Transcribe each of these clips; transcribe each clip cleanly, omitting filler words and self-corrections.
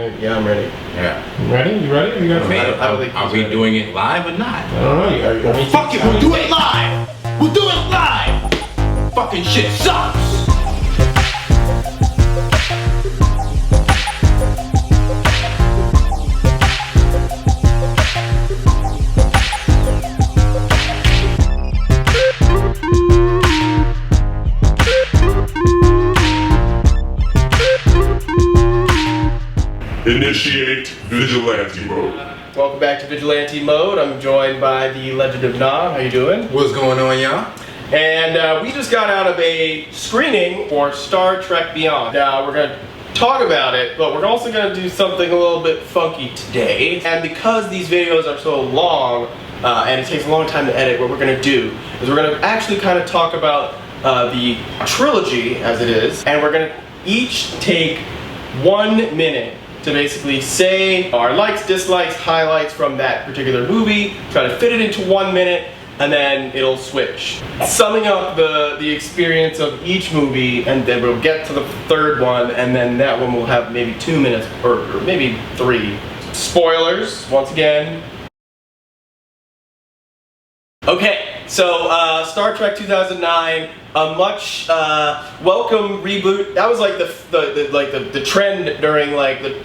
Yeah, I'm ready. Yeah. You ready? You ready? You got Are we doing it live or not? I don't know. Fuck it, we'll do it live! We'll do it live! Fucking shit sucks! Initiate Vigilante mode. Welcome back to Vigilante mode. I'm joined by the Legend of Nod. How you doing? What's going on, y'all? And we just got out of a screening for Star Trek Beyond. We're going to talk about it, but we're also going to do something a little bit funky today. And because these videos are so long, and it takes a long time to edit, what we're going to do is we're going to actually kind of talk about the trilogy as it is, and we're going to each take 1 minute to basically say our likes, dislikes, highlights from that particular movie, try to fit it into 1 minute, and then it'll switch. Summing up the experience of each movie, and then we'll get to the third one, and then that one will have maybe 2 minutes, or maybe 3. Spoilers, once again. Okay, so Star Trek 2009, a much welcome reboot. That was like the trend during like the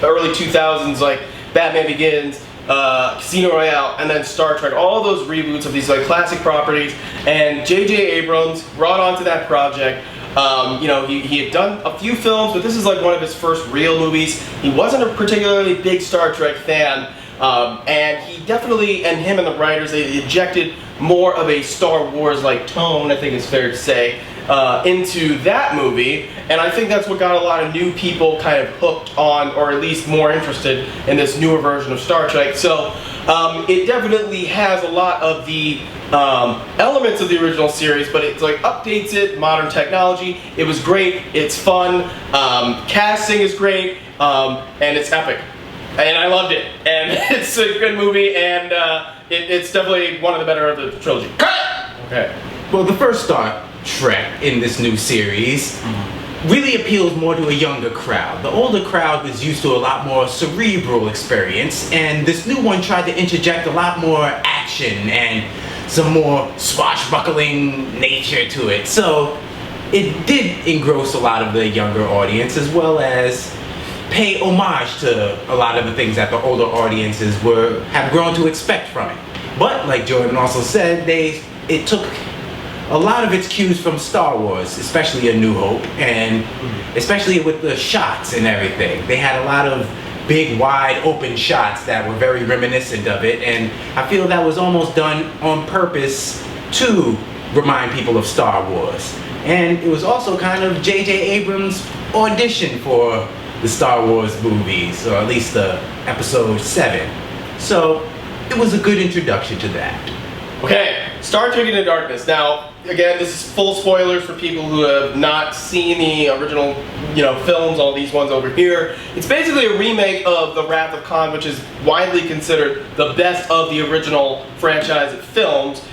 early 2000s, like Batman Begins, Casino Royale, and then Star Trek. All those reboots of these like classic properties, and J.J. Abrams brought onto that project. You know, he had done a few films, but this is like one of his first real movies. He wasn't a particularly big Star Trek fan. And he definitely, and him and the writers, they injected more of a Star Wars-like tone, I think it's fair to say, into that movie. And I think that's what got a lot of new people kind of hooked on, or at least more interested in this newer version of Star Trek. So it definitely has a lot of the elements of the original series, but it's like updates it, modern technology. It was great, it's fun, casting is great, and it's epic. And I loved it, and it's a good movie, and it's definitely one of the better of the trilogy. Cut! Okay. Well, the first Star Trek in this new series really appeals more to a younger crowd. The older crowd was used to a lot more cerebral experience, and this new one tried to interject a lot more action and some more swashbuckling nature to it. So it did engross a lot of the younger audience, as well as pay homage to a lot of the things that the older audiences have grown to expect from it. But like Jordan also said, it took a lot of its cues from Star Wars, especially A New Hope, and especially with the shots and everything. They had a lot of big, wide open shots that were very reminiscent of it, and I feel that was almost done on purpose to remind people of Star Wars. And it was also kind of J.J. Abrams' audition for the Star Wars movies, or at least the episode 7. So it was a good introduction to that. Okay, Star Trek Into Darkness. Now, again, this is full spoilers for people who have not seen the original, films, all these ones over here. It's basically a remake of The Wrath of Khan, which is widely considered the best of the original franchise films.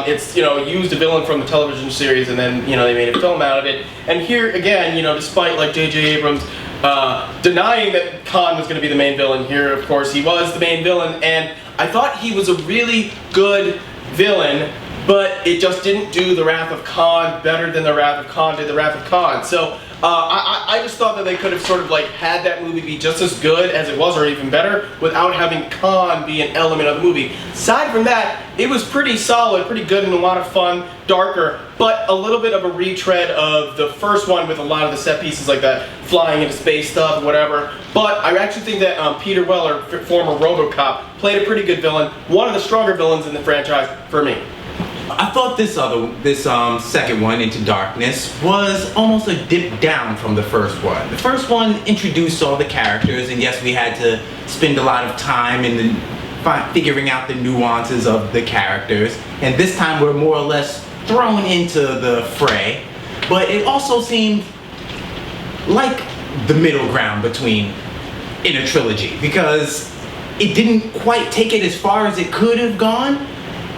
It's, used a villain from the television series, and then, they made a film out of it. And here, again, despite like J.J. Abrams denying that Khan was going to be the main villain, here, of course, he was the main villain, and I thought he was a really good villain, but it just didn't do The Wrath of Khan better than The Wrath of Khan did The Wrath of Khan. So I just thought that they could have sort of like had that movie be just as good as it was, or even better, without having Khan be an element of the movie. Aside from that, it was pretty solid, pretty good, and a lot of fun, darker, but a little bit of a retread of the first one with a lot of the set pieces like that flying into space stuff, whatever. But I actually think that Peter Weller, former RoboCop, played a pretty good villain, one of the stronger villains in the franchise for me. I thought this second one, Into Darkness, was almost a dip down from the first one. The first one introduced all the characters, and yes, we had to spend a lot of time in figuring out the nuances of the characters. And this time we're more or less thrown into the fray. But it also seemed like the middle ground in a trilogy, because it didn't quite take it as far as it could have gone,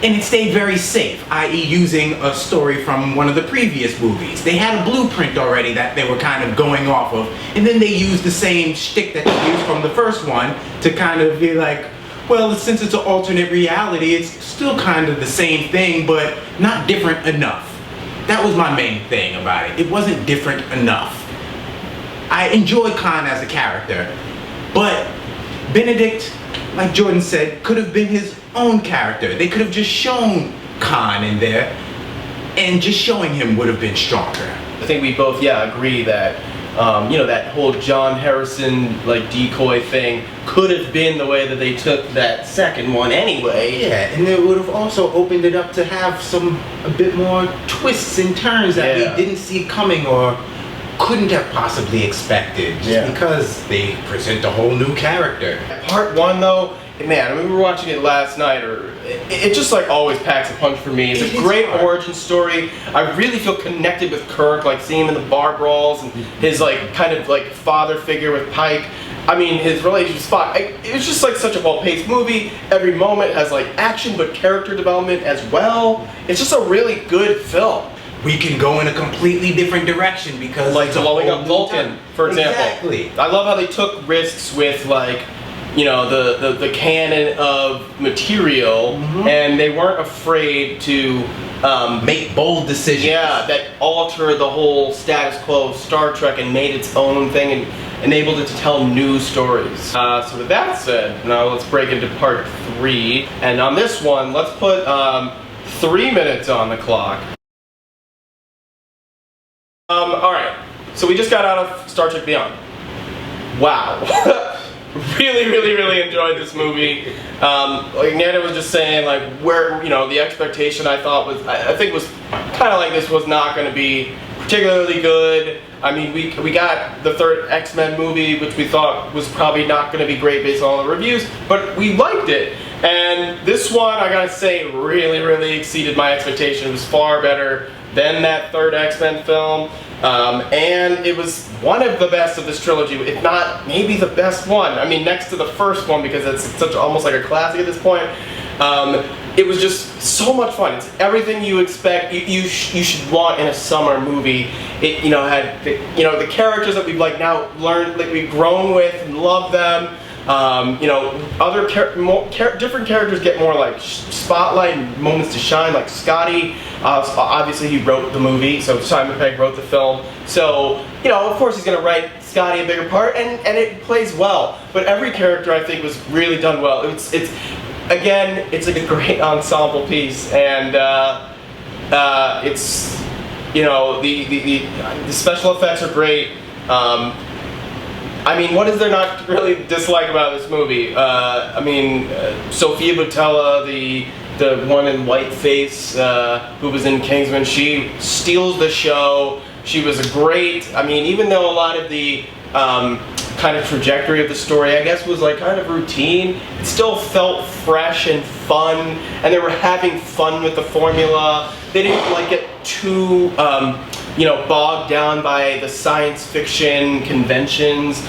And it stayed very safe, i.e. using a story from one of the previous movies. They had a blueprint already that they were kind of going off of, and then they used the same shtick that they used from the first one to kind of be like, well, since it's an alternate reality, it's still kind of the same thing, but not different enough. That was my main thing about it. It wasn't different enough. I enjoyed Khan as a character, but Benedict, like Jordan said, could have been his own character. They could have just shown Khan in there, and just showing him would have been stronger. I think we both, agree that, that whole John Harrison, like, decoy thing could have been the way that they took that second one anyway. Yeah, and it would have also opened it up to have a bit more twists and turns that we didn't see coming or couldn't have possibly expected, just because they present a whole new character. Part one, though, man, I mean, we were watching it last night, it just like always packs a punch for me. It's a great origin story. I really feel connected with Kirk, like seeing him in the bar brawls and his like kind of like father figure with Pike. I mean, his relationship with Spock. It was just like such a well-paced movie. Every moment has like action, but character development as well. It's just a really good film. We can go in a completely different direction because like blowing up Vulcan, for example. Exactly. I love how they took risks with like, the canon of material, and they weren't afraid to make bold decisions. Yeah, that alter the whole status quo of Star Trek and made its own thing and enabled it to tell new stories. So with that said, now let's break into part 3. And on this one, let's put 3 minutes on the clock. Alright, so we just got out of Star Trek Beyond. Wow. Really enjoyed this movie. Like Nana was just saying, like, where, the expectation I thought was, I think was kind of like this was not going to be particularly good. I mean, we got the third X-Men movie, which we thought was probably not going to be great based on all the reviews, but we liked it. And this one, I gotta say, really exceeded my expectation. It was far better than that third X-Men film. And it was one of the best of this trilogy, if not maybe the best one. I mean, next to the first one, because it's such almost like a classic at this point. It was just so much fun. It's everything you expect you should want in a summer movie. It had the characters that we've like now learned, like we've grown with and love them. Other different characters get more like spotlight and moments to shine, like Scotty. Obviously he wrote the movie, so Simon Pegg wrote the film. So, of course he's gonna write Scotty a bigger part, and it plays well. But every character I think was really done well. It's like a great ensemble piece, and it's the special effects are great. I mean, what is there not to really dislike about this movie? Sophia Boutella, the one in whiteface who was in Kingsman, she steals the show. She was great. I mean, even though a lot of the kind of trajectory of the story, I guess, was like kind of routine, it still felt fresh and fun, and they were having fun with the formula. They didn't like get too bogged down by the science fiction conventions.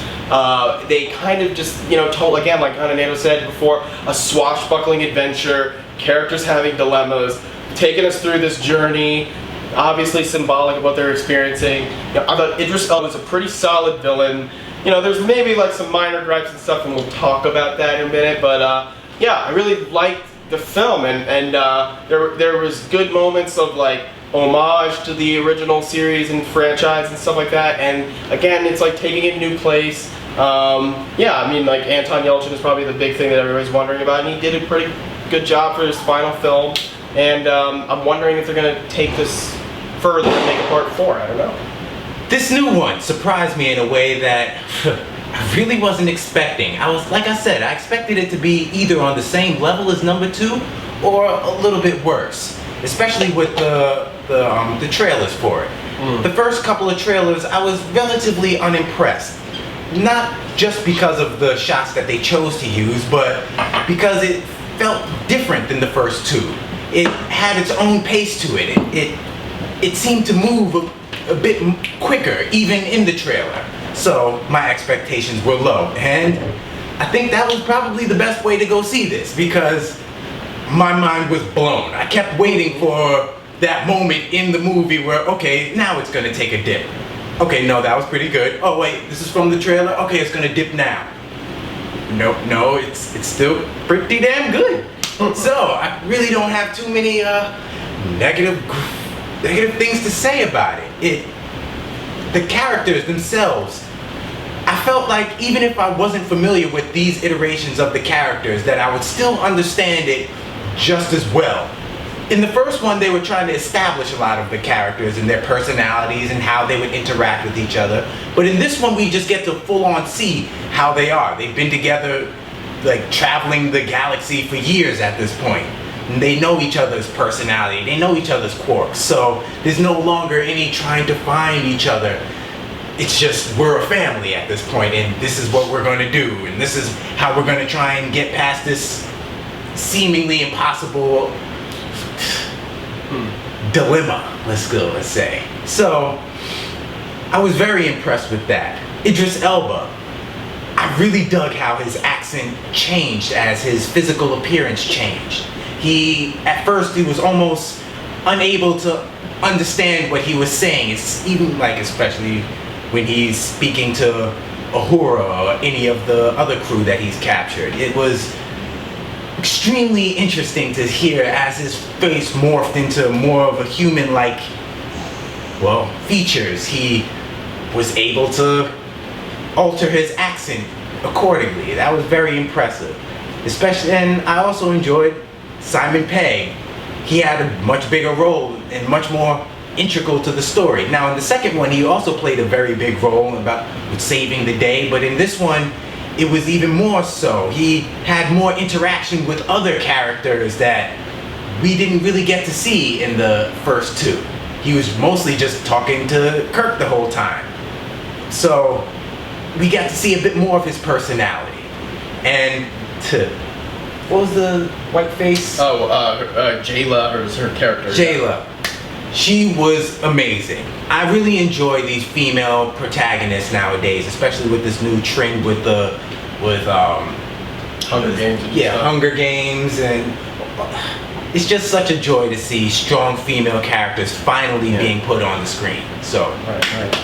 They kind of just, told, again, like kind of Nato said before, a swashbuckling adventure, characters having dilemmas, taking us through this journey, obviously symbolic of what they're experiencing. I thought Idris Elba was a pretty solid villain. There's maybe like some minor gripes and stuff, and we'll talk about that in a minute, but I really liked the film, and there was good moments of like homage to the original series and franchise and stuff like that, and again, it's like taking it a new place. Like Anton Yelchin is probably the big thing that everybody's wondering about, and he did a pretty good job for his final film, and I'm wondering if they're going to take this further and make a part 4, I don't know. This new one surprised me in a way that I really wasn't expecting. Like I said, I expected it to be either on the same level as number 2 or a little bit worse, especially with the trailers for it. The first couple of trailers, I was relatively unimpressed. Not just because of the shots that they chose to use, but because it felt different than the first 2. It had its own pace to it. It seemed to move a bit quicker, even in the trailer. So my expectations were low, and I think that was probably the best way to go see this, because my mind was blown. I kept waiting for that moment in the movie where, okay, now it's gonna take a dip. Okay, no, that was pretty good. Oh wait, this is from the trailer? Okay, it's gonna dip now. Nope, no, it's still pretty damn good. So, I really don't have too many negative things to say about it. The characters themselves, I felt like even if I wasn't familiar with these iterations of the characters, that I would still understand it just as well. In the first one, they were trying to establish a lot of the characters and their personalities and how they would interact with each other. But in this one, we just get to full on see how they are. They've been together, like traveling the galaxy for years at this point. And they know each other's personality. They know each other's quirks. So there's no longer any trying to find each other. It's just, we're a family at this point, and this is what we're going to do. And this is how we're going to try and get past this seemingly impossible dilemma, let's say. So, I was very impressed with that. Idris Elba, I really dug how his accent changed as his physical appearance changed. At first, he was almost unable to understand what he was saying. It's even like, especially when he's speaking to Uhura or any of the other crew that he's captured. It was extremely interesting to hear as his face morphed into more of a human-like, features. He was able to alter his accent accordingly. That was very impressive. Especially, and I also enjoyed Simon Pegg. He had a much bigger role and much more integral to the story. Now in the second one, he also played a very big role with saving the day, but in this one, it was even more so. He had more interaction with other characters that we didn't really get to see in the first two. He was mostly just talking to Kirk the whole time. So we got to see a bit more of his personality. And what was the white face? Jayla, or her character. Jayla. She was amazing. I really enjoy these female protagonists nowadays, especially with this new trend with Hunger Games. Hunger Games, and it's just such a joy to see strong female characters finally being put on the screen. So,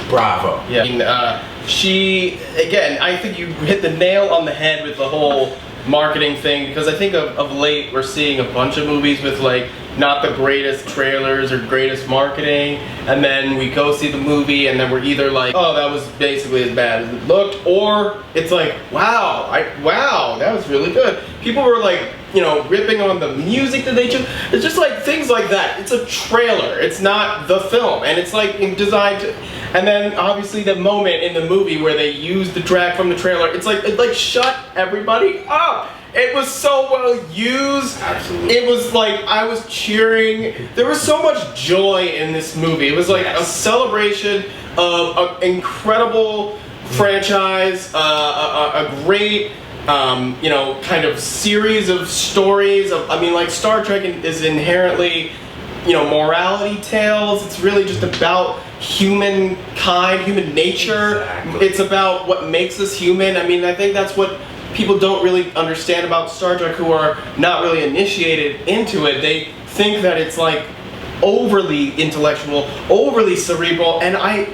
bravo. Yeah. I mean, she, again, I think you hit the nail on the head with the whole marketing thing, because I think of late we're seeing a bunch of movies with like not the greatest trailers or greatest marketing, and then we go see the movie and then we're either like, oh, that was basically as bad as it looked, or it's like, wow, that was really good. People were like, ripping on the music that they chose. It's just like things like that. It's a trailer. It's not the film, and it's like designed to. And then obviously the moment in the movie where they use the track from the trailer, it shut everybody up. It was so well used. Absolutely. It was like I was cheering. There was so much joy in this movie. It was like a celebration of an incredible franchise, a great kind of series of stories. Star Trek is inherently, morality tales. It's really just about humankind, human nature. Exactly. It's about what makes us human. I think that's what people don't really understand about Star Trek, who are not really initiated into it. They think that it's like overly intellectual, overly cerebral, and I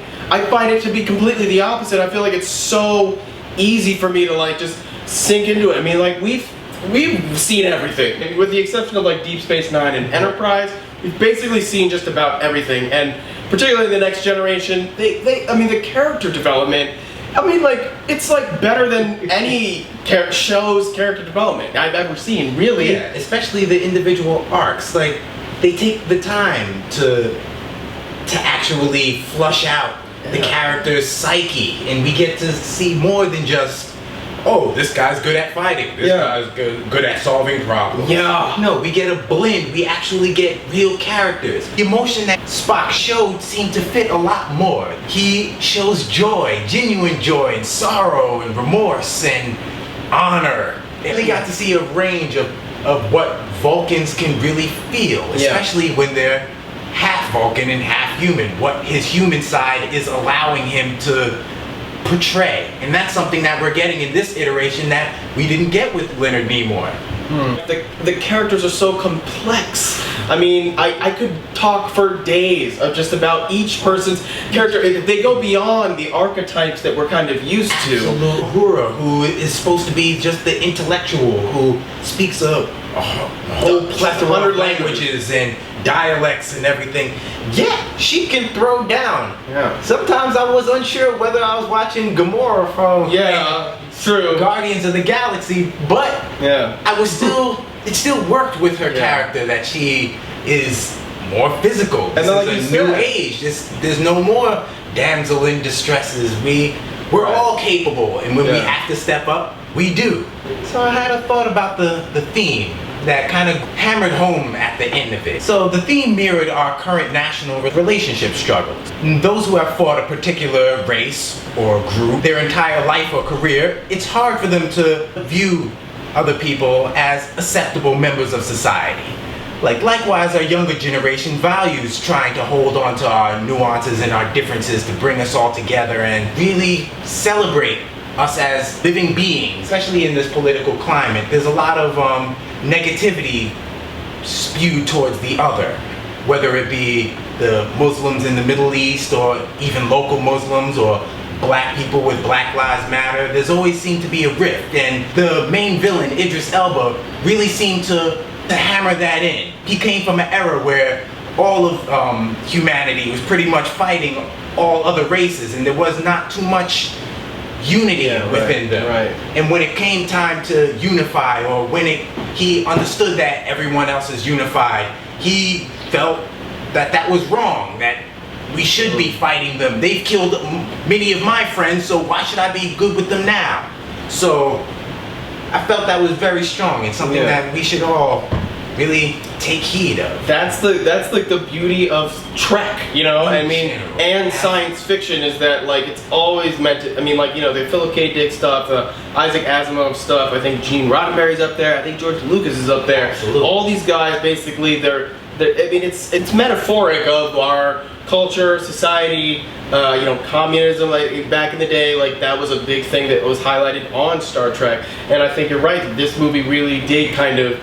find it to be completely the opposite. I feel like it's so easy for me to like just sink into it. We've seen everything, and with the exception of like Deep Space Nine and Enterprise, we've basically seen just about everything. And particularly the Next Generation, the character development, it's like better than any show's character development I've ever seen, really. Yeah, especially the individual arcs. Like, they take the time to actually flush out the character's psyche, and we get to see more than just, oh, this guy's good at fighting, this guy's good at solving problems. Yeah. No, we get a blend. We actually get real characters. The emotion that Spock showed seemed to fit a lot more. He shows joy, genuine joy, and sorrow, and remorse, and honor. And we got to see a range of what Vulcans can really feel, especially when they're half Vulcan and half human. What his human side is allowing him to portray. And that's something that we're getting in this iteration that we didn't get with Leonard Nimoy. The characters are so complex. I mean, I could talk for days of just about each person's character. They go beyond the archetypes that we're kind of used to. Uhura, who is supposed to be just the intellectual, who speaks a whole plethora of languages and dialects and everything. Yeah, she can throw down. Yeah. Sometimes I was unsure whether I was watching Gamora from True. Guardians of the Galaxy, but Yeah. it still worked with her character that she is more physical. This And like is you a new said- age. There's no more damsel in distresses. We're all capable, and when we have to step up, we do. So I had a thought about the theme that kind of hammered home at the end of it. So the theme mirrored our current national relationship struggles. Those who have fought a particular race or group their entire life or career, it's hard for them to view other people as acceptable members of society. Likewise, our younger generation values trying to hold on to our nuances and our differences to bring us all together and really celebrate us as living beings, especially in this political climate. There's a lot of negativity spewed towards the other, whether it be the Muslims in the Middle East or even local Muslims or black people with Black Lives Matter. There's always seemed to be a rift, and the main villain, Idris Elba, really seemed to hammer that in. He came from an era where all of humanity was pretty much fighting all other races, and there was not too much unity within them. Right. And when it came time to unify, or when he understood that everyone else is unified, he felt that was wrong, that we should be fighting them. They've killed many of my friends, so why should I be good with them now? So I felt that was very strong. It's something that we should all really take heed of. That's like the beauty of Trek, you know. I mean, and science fiction is that like it's always meant to. I mean, like the Philip K. Dick stuff, Isaac Asimov stuff. I think Gene Roddenberry's up there. I think George Lucas is up there. Absolutely. All these guys basically, they're. I mean, it's metaphoric of our culture, society. Communism. Like back in the day, like that was a big thing that was highlighted on Star Trek. And I think you're right. This movie really did kind of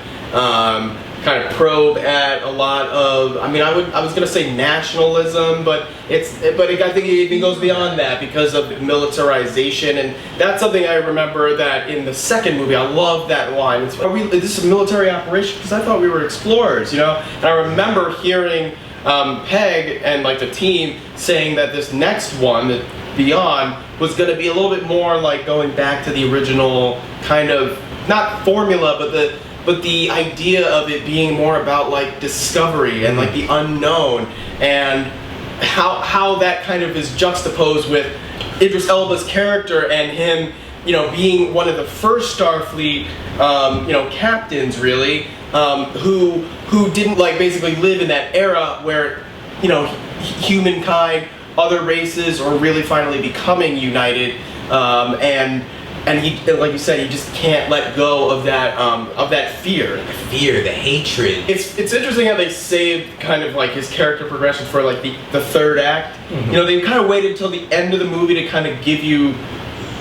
probe at a lot of. I mean, I was gonna say nationalism, but I think it even goes beyond that because of militarization, and that's something I remember that in the second movie. I love that line. Is this a military operation? Because I thought we were explorers, And I remember hearing Peg and like the team saying that this next one, the Beyond, was going to be a little bit more like going back to the original kind of not formula, but the idea of it being more about like discovery and like the unknown, and how that kind of is juxtaposed with Idris Elba's character and him, being one of the first Starfleet, captains really, who didn't like basically live in that era where, humankind, other races are really finally becoming united, and he, like you said, he just can't let go of that fear. The fear, the hatred. It's interesting how they saved kind of like his character progression for like the third act. They kind of waited till the end of the movie to kind of give you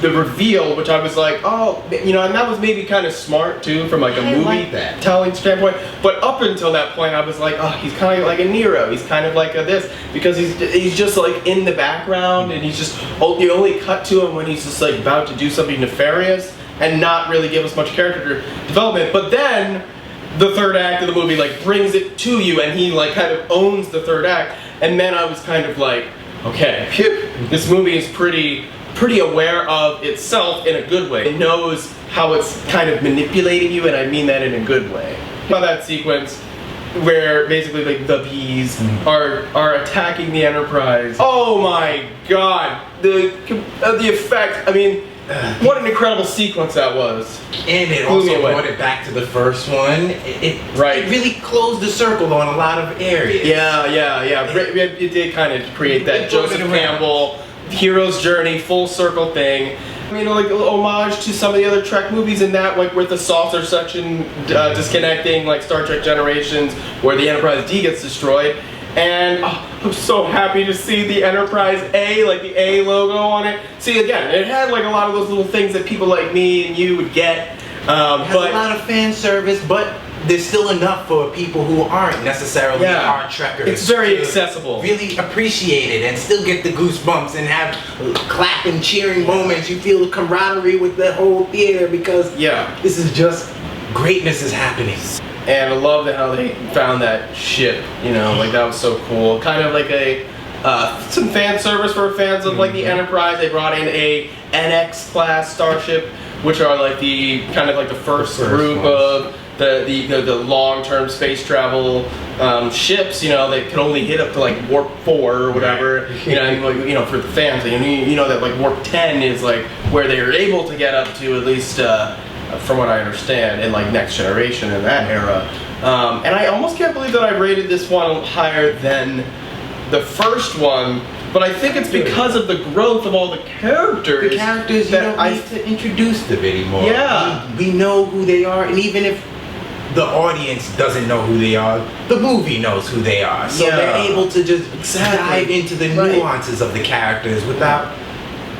the reveal, which I was like, oh, and that was maybe kind of smart too from like a movie telling standpoint. But up until that point, I was like, oh, he's kind of like a Nero. He's kind of like a this, because he's just like in the background, and he's just you only cut to him when he's just like about to do something nefarious and not really give us much character development. But then the third act of the movie like brings it to you, and he like kind of owns the third act. And then I was kind of like, okay, this movie is pretty aware of itself in a good way. It knows how it's kind of manipulating you, and I mean that in a good way. About that sequence where basically like the bees are attacking the Enterprise. Oh my God, the effect. I mean, what an incredible sequence that was. And it also brought it back to the first one. It really closed the circle on a lot of areas. Yeah. It did kind of create that Joseph Campbell hero's journey, full circle thing. Like homage to some of the other Trek movies in that, like with the saucer section disconnecting, like Star Trek Generations, where the Enterprise D gets destroyed. And I'm so happy to see the Enterprise A, like the A logo on it. See, again, it had like a lot of those little things that people like me and you would get. It has a lot of fan service, but there's still enough for people who aren't necessarily hard trekkers. It's very to accessible. Really appreciate it and still get the goosebumps and have clapping, cheering moments. You feel the camaraderie with the whole theater because this is just greatness is happening. And I love how they found that ship. You know, like that was so cool. Kind of like a some fan service for fans of like the Enterprise. They brought in a NX class starship, which are like the kind of like the first group of the long-term space travel ships. You know, they can only hit up to like warp 4 or whatever. You know, and, like, you know, for the fans, you know that like warp 10 is like where they are able to get up to, at least from what I understand, in like Next Generation in that era. And I almost can't believe that I rated this one higher than the first one. But I think it's because of the growth of all the characters. The characters, you don't need to introduce them anymore. Yeah. We know who they are, and even if the audience doesn't know who they are, the movie knows who they are. So they're able to just dive into the nuances of the characters without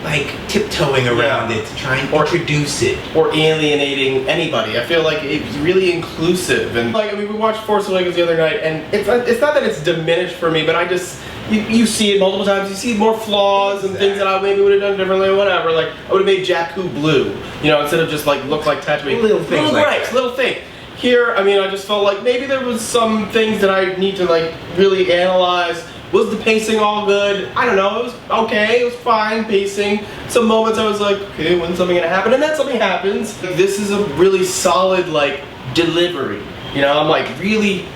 like tiptoeing around it to try and introduce it. Or alienating anybody. I feel like it's really inclusive. And like, I mean, we watched Force Awakens the other night, and it's not that it's diminished for me, but I just, you see it multiple times. You see more flaws and things that I maybe would have done differently or whatever. Like, I would have made Jakku blue, you know, instead of just like look like Tatooine. Little things like that. Little thing. Here, I mean, I just felt like maybe there was some things that I need to like really analyze. Was the pacing all good? I don't know. It was okay. It was fine pacing. Some moments I was like, okay, when's something gonna happen? And then something happens. This is a really solid like delivery. You know, I'm like really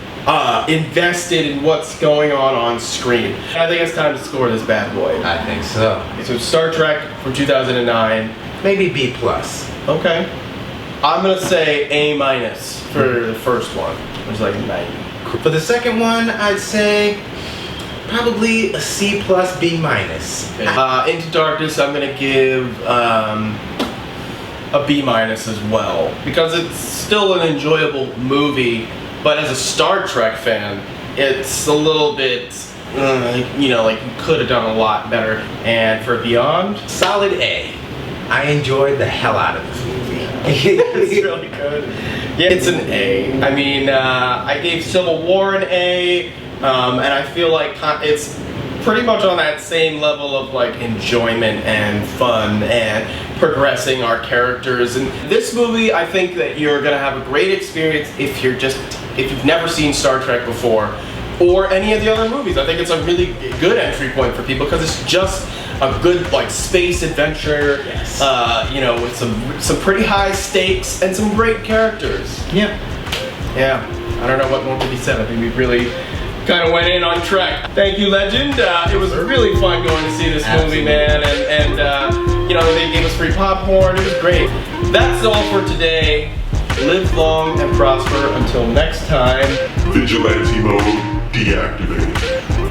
invested in what's going on screen. I think it's time to score this bad boy. I think so. Okay, so Star Trek from 2009. Maybe B+. Okay. I'm gonna say A- for the first one. It was like 90. For the second one, I'd say probably a C+, B-. Into Darkness, I'm gonna give a B- as well, because it's still an enjoyable movie. But as a Star Trek fan, it's a little bit, you know, like you could have done a lot better. And for Beyond, solid A. I enjoyed the hell out of this movie. it's really good. Yeah, it's an A. I mean, I gave Civil War an A, and I feel like it's pretty much on that same level of like enjoyment and fun and progressing our characters. And this movie, I think that you're gonna have a great experience if you've never seen Star Trek before, or any of the other movies. I think it's a really good entry point for people because it's just a good like space adventure, you know, with some pretty high stakes and some great characters. Yeah. I don't know what more could be said. I think we really kind of went in on Trek. Thank you, Legend. It was really fun going to see this movie, man, and you know, they gave us free popcorn. It was great. That's all for today. Live long and prosper until next time. Vigilante mode deactivated.